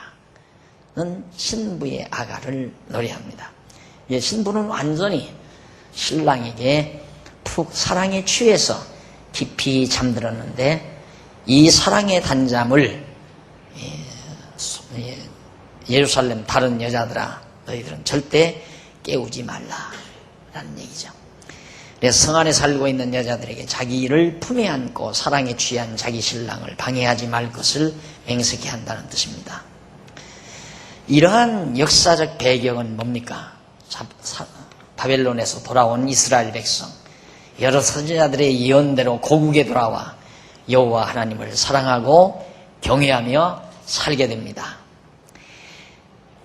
는 신부의 아가를 노래합니다. 신부는 완전히 신랑에게 푹 사랑에 취해서 깊이 잠들었는데, 이 사랑의 단잠을 예루살렘 다른 여자들아, 너희들은 절대 깨우지 말라라는 얘기죠. 그래서 성 안에 살고 있는 여자들에게 자기를 품에 안고 사랑에 취한 자기 신랑을 방해하지 말 것을 맹세케 한다는 뜻입니다. 이러한 역사적 배경은 뭡니까? 바벨론에서 돌아온 이스라엘 백성, 여러 선지자들의 예언대로 고국에 돌아와 여호와 하나님을 사랑하고 경외하며 살게 됩니다.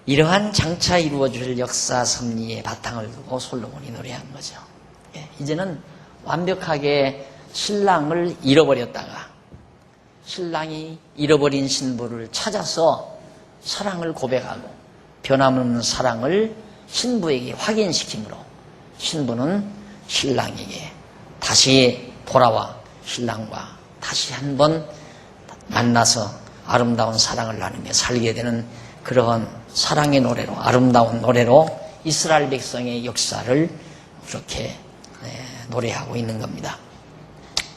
이러한 장차 이루어질 역사 섭리의 바탕을 두고 솔로몬이 노래한 거죠. 이제는 완벽하게 신랑을 잃어버렸다가 신랑이 잃어버린 신부를 찾아서 사랑을 고백하고 변함없는 사랑을 신부에게 확인시키므로 신부는 신랑에게 다시 돌아와 신랑과 다시 한번 만나서 아름다운 사랑을 나누며 살게 되는 그러한 사랑의 노래로, 아름다운 노래로 이스라엘 백성의 역사를 그렇게 노래하고 있는 겁니다.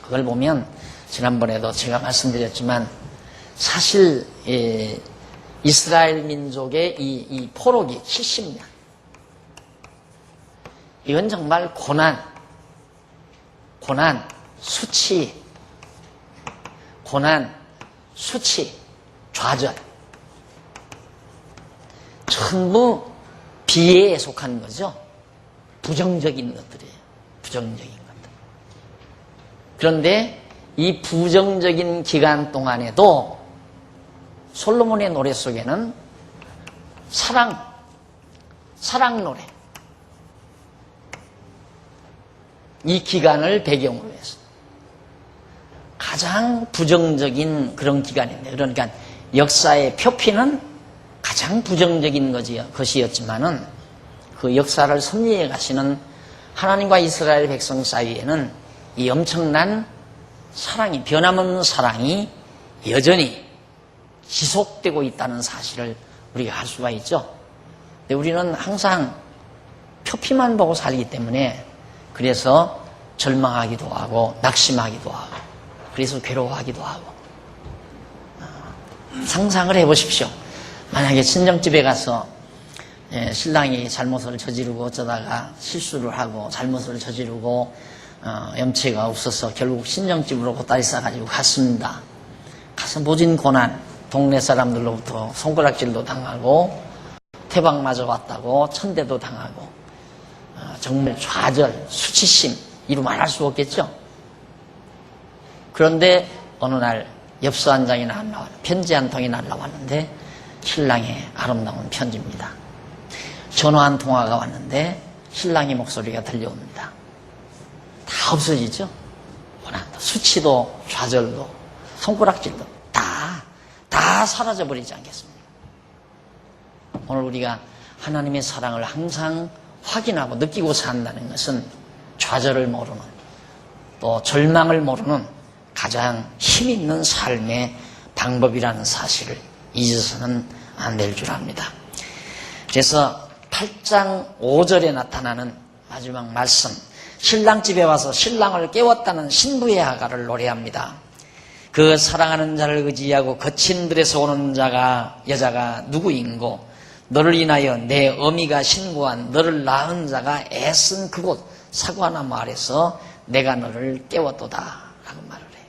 그걸 보면 지난번에도 제가 말씀드렸지만 사실 이스라엘 민족의 이 포로기 70년. 이건 정말 고난, 수치, 좌절. 전부 비애에 속한 거죠. 부정적인 것들이에요. 부정적인 것들. 그런데 이 부정적인 기간 동안에도 솔로몬의 노래 속에는 사랑 노래. 이 기간을 배경으로 해서 가장 부정적인 그런 기간인데, 그러니까 역사의 표피는 가장 부정적인 것이었지만은 그 역사를 섭리해 가시는 하나님과 이스라엘 백성 사이에는 이 엄청난 사랑이, 변함없는 사랑이 여전히 지속되고 있다는 사실을 우리가 알 수가 있죠. 근데 우리는 항상 표피만 보고 살기 때문에 그래서 절망하기도 하고 낙심하기도 하고 그래서 괴로워하기도 하고. 상상을 해보십시오. 만약에 친정집에 가서 신랑이 잘못을 저지르고 어쩌다가 실수를 하고 잘못을 저지르고 염치가 없어서 결국 친정집으로 보따리 싸가지고 갔습니다. 가서 모진 고난, 동네 사람들로부터 손가락질도 당하고 태박 맞아 왔다고 천대도 당하고 정말 좌절, 수치심 이루 말할 수 없겠죠. 그런데 어느 날 엽서 한 장이 날라왔는데, 편지 한 통이 날라왔는데 신랑의 아름다운 편지입니다. 전화 한 통화가 왔는데 신랑의 목소리가 들려옵니다. 다 없어지죠. 고난도, 수치도, 좌절도, 손가락질도 다 사라져버리지 않겠습니까? 오늘 우리가 하나님의 사랑을 항상 확인하고 느끼고 산다는 것은 좌절을 모르는, 또 절망을 모르는 가장 힘있는 삶의 방법이라는 사실을 잊어서는 안 될 줄 압니다. 그래서 8장 5절에 나타나는 마지막 말씀, 신랑 집에 와서 신랑을 깨웠다는 신부의 아가를 노래합니다. 그 사랑하는 자를 의지하고 거친 들에서 오는 여자가 누구인고, 너를 인하여 내 어미가 신고한 너를 낳은 자가 애쓴 그곳 사과나무 아래서 내가 너를 깨웠도다 라고 말을 해요.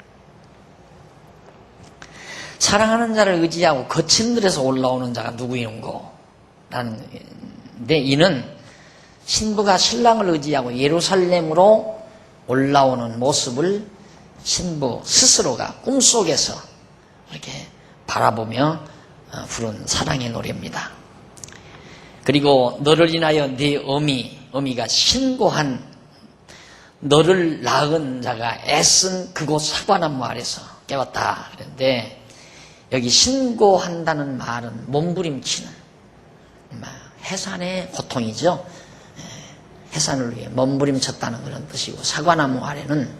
사랑하는 자를 의지하고 거친 들에서 올라오는 자가 누구인고 라는데, 이는 신부가 신랑을 의지하고 예루살렘으로 올라오는 모습을 신부 스스로가 꿈속에서 이렇게 바라보며 부른 사랑의 노래입니다. 그리고 너를 인하여 네 어미가 신고한 너를 낳은 자가 애쓴 그곳 사과나무 아래서 깨웠다. 그런데 여기 신고한다는 말은 몸부림치는 해산의 고통이죠. 해산을 위해 몸부림쳤다는 그런 뜻이고, 사과나무 아래는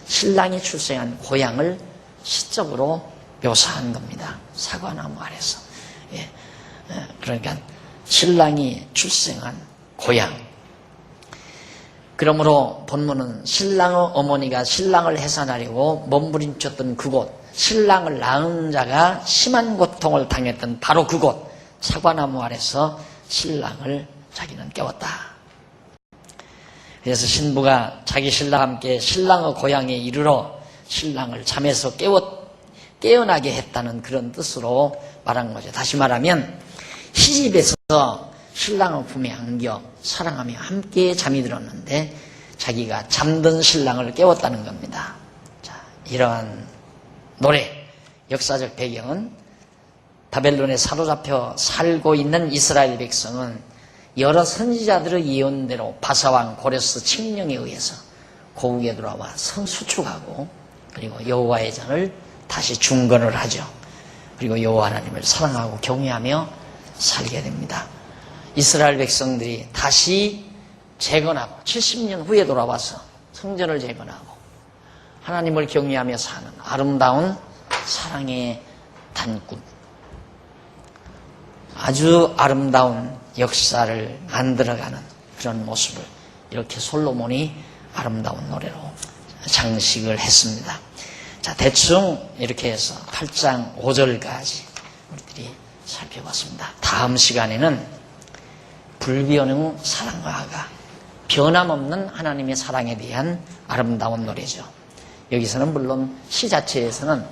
신랑이 출생한 고향을 시적으로 묘사한 겁니다. 사과나무 아래서. 그러니까 신랑이 출생한 고향. 그러므로 본문은 신랑의 어머니가 신랑을 해산하려고 몸부림쳤던 그곳, 신랑을 낳은 자가 심한 고통을 당했던 바로 그곳 사과나무 아래서 신랑을 자기는 깨웠다. 그래서 신부가 자기 신랑과 함께 신랑의 고향에 이르러 신랑을 잠에서 깨어나게 했다는 그런 뜻으로 말한 거죠. 다시 말하면 시집에서 신랑의 품에 안겨 사랑하며 함께 잠이 들었는데 자기가 잠든 신랑을 깨웠다는 겁니다. 자, 이러한 노래, 역사적 배경은 바벨론에 사로잡혀 살고 있는 이스라엘 백성은 여러 선지자들의 예언대로 바사왕 고레스 칙령에 의해서 고국에 돌아와 성수축하고, 그리고 여호와의 전을 다시 중건을 하죠. 그리고 여호와 하나님을 사랑하고 경외하며 살게 됩니다. 이스라엘 백성들이 다시 재건하고 70년 후에 돌아와서 성전을 재건하고 하나님을 경외하며 사는 아름다운 사랑의 단꿈, 아주 아름다운 역사를 만들어가는 그런 모습을 이렇게 솔로몬이 아름다운 노래로 장식을 했습니다. 자, 대충 이렇게 해서 8장 5절까지 우리들이 살펴봤습니다. 다음 시간에는 불변의 사랑과 아가, 변함없는 하나님의 사랑에 대한 아름다운 노래죠. 여기서는 물론 시 자체에서는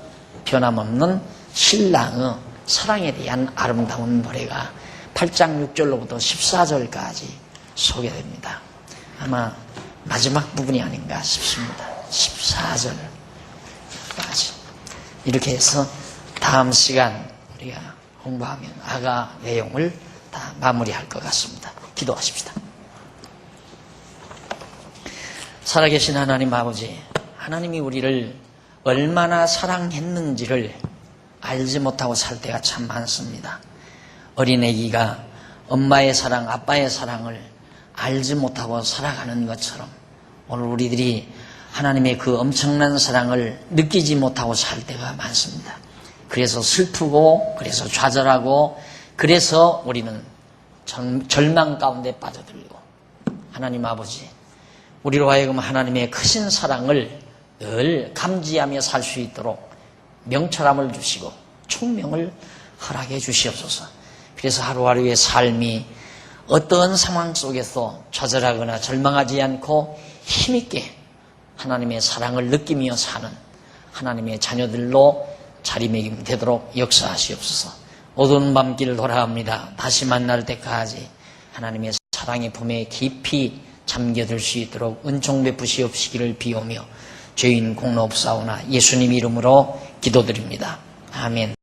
변함없는 신랑의 사랑에 대한 아름다운 노래가 8장 6절로부터 14절까지 소개됩니다. 아마 마지막 부분이 아닌가 싶습니다. 14절까지. 이렇게 해서 다음 시간 우리가 공부하면 아가 내용을 다 마무리할 것 같습니다. 기도하십시다. 살아계신 하나님 아버지, 하나님이 우리를 얼마나 사랑했는지를 알지 못하고 살 때가 참 많습니다. 어린애기가 엄마의 사랑, 아빠의 사랑을 알지 못하고 살아가는 것처럼 오늘 우리들이 하나님의 그 엄청난 사랑을 느끼지 못하고 살 때가 많습니다. 그래서 슬프고, 그래서 좌절하고, 그래서 우리는 절망 가운데 빠져들고, 하나님 아버지, 우리로 하여금 하나님의 크신 사랑을 늘 감지하며 살 수 있도록 명철함을 주시고 총명을 허락해 주시옵소서. 그래서 하루하루의 삶이 어떤 상황 속에서 좌절하거나 절망하지 않고 힘있게 하나님의 사랑을 느끼며 사는 하나님의 자녀들로 자리매김 되도록 역사하시옵소서. 어두운 밤길 돌아갑니다. 다시 만날 때까지 하나님의 사랑의 품에 깊이 잠겨들 수 있도록 은총 베푸시옵시기를 비오며 죄인 공로옵사오나 예수님 이름으로 기도드립니다. 아멘.